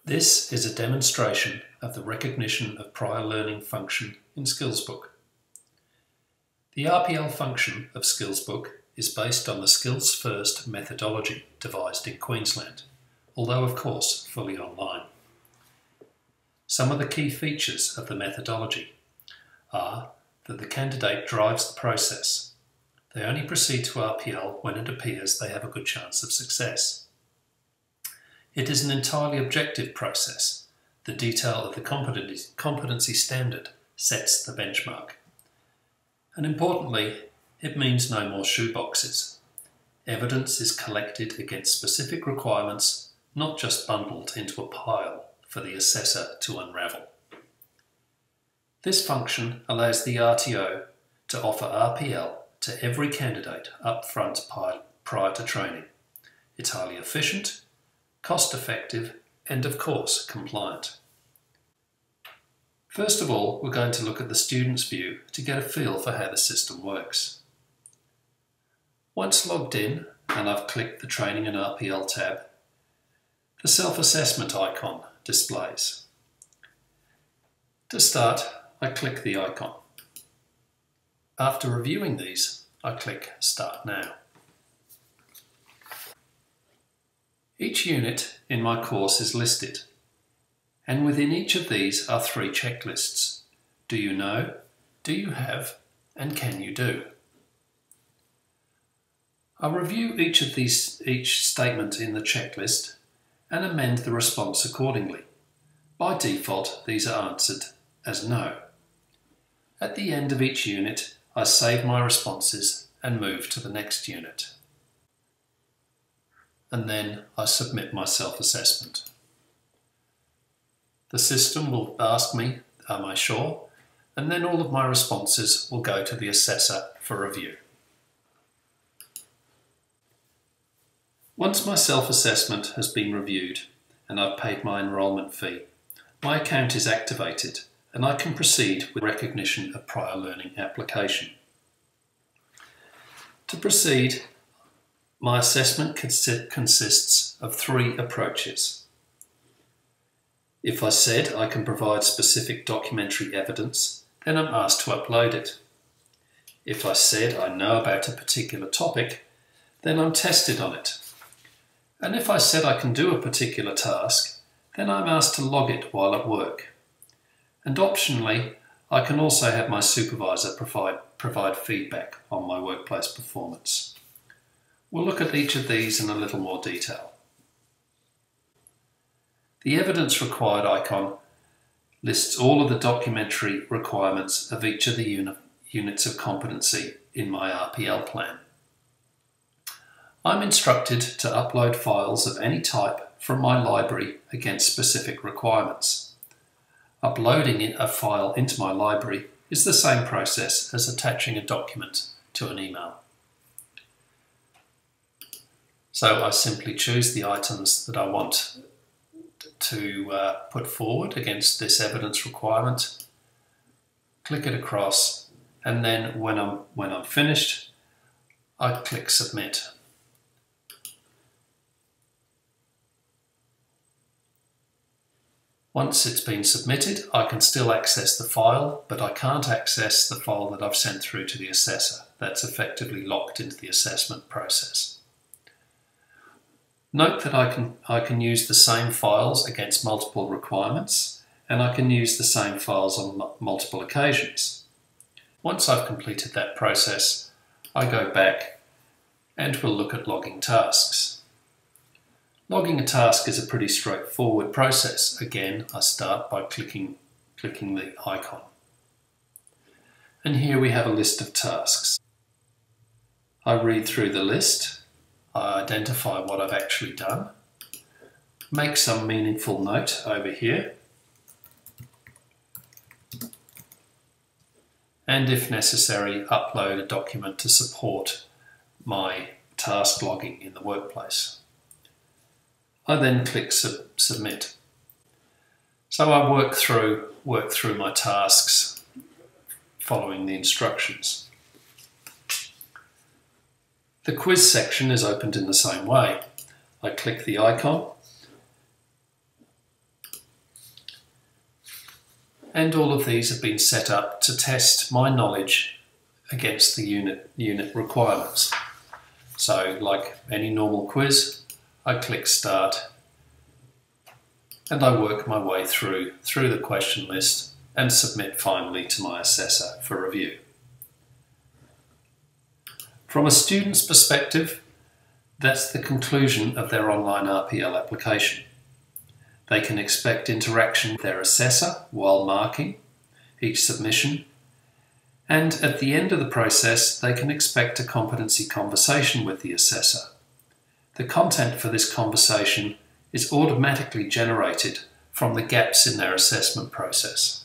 This is a demonstration of the recognition of prior learning function in Skillsbook. The RPL function of Skillsbook is based on the Skills First methodology devised in Queensland, although of course fully online. Some of the key features of the methodology are that the candidate drives the process. They only proceed to RPL when it appears they have a good chance of success. It is an entirely objective process. The detail of the competency standard sets the benchmark. And importantly, it means no more shoeboxes. Evidence is collected against specific requirements, not just bundled into a pile for the assessor to unravel. This function allows the RTO to offer RPL to every candidate up front prior to training. It's highly efficient, cost-effective, and of course compliant. First of all, we're going to look at the student's view to get a feel for how the system works. Once logged in and I've clicked the Training and RPL tab, the self-assessment icon displays. To start, I click the icon. After reviewing these, I click Start Now. Each unit in my course is listed, and within each of these are 3 checklists. Do you know, do you have, and can you do? I'll review each statement in the checklist and amend the response accordingly. By default, these are answered as no. At the end of each unit, I save my responses and move to the next unit. And then I submit my self-assessment. The system will ask me, am I sure? And then all of my responses will go to the assessor for review. Once my self-assessment has been reviewed and I've paid my enrolment fee, my account is activated and I can proceed with recognition of prior learning application. To proceed, my assessment consists of 3 approaches. If I said I can provide specific documentary evidence, then I'm asked to upload it. If I said I know about a particular topic, then I'm tested on it. And if I said I can do a particular task, then I'm asked to log it while at work. And optionally, I can also have my supervisor provide feedback on my workplace performance. We'll look at each of these in a little more detail. The evidence required icon lists all of the documentary requirements of each of the units of competency in my RPL plan. I'm instructed to upload files of any type from my library against specific requirements. Uploading a file into my library is the same process as attaching a document to an email. So I simply choose the items that I want to put forward against this evidence requirement, click it across, and then when I'm finished, I click Submit. Once it's been submitted, I can still access the file, but I can't access the file that I've sent through to the assessor. That's effectively locked into the assessment process. Note that I can use the same files against multiple requirements, and I can use the same files on multiple occasions. Once I've completed that process, I go back and we'll look at logging tasks. Logging a task is a pretty straightforward process. Again, I start by clicking the icon. And here we have a list of tasks. I read through the list. I identify what I've actually done, make some meaningful note over here, and if necessary, upload a document to support my task logging in the workplace. I then click Submit. So I work through my tasks following the instructions. The quiz section is opened in the same way. I click the icon and all of these have been set up to test my knowledge against the unit requirements. So like any normal quiz, I click Start and I work my way through the question list and submit finally to my assessor for review. From a student's perspective, that's the conclusion of their online RPL application. They can expect interaction with their assessor while marking each submission, and at the end of the process they can expect a competency conversation with the assessor. The content for this conversation is automatically generated from the gaps in their assessment process.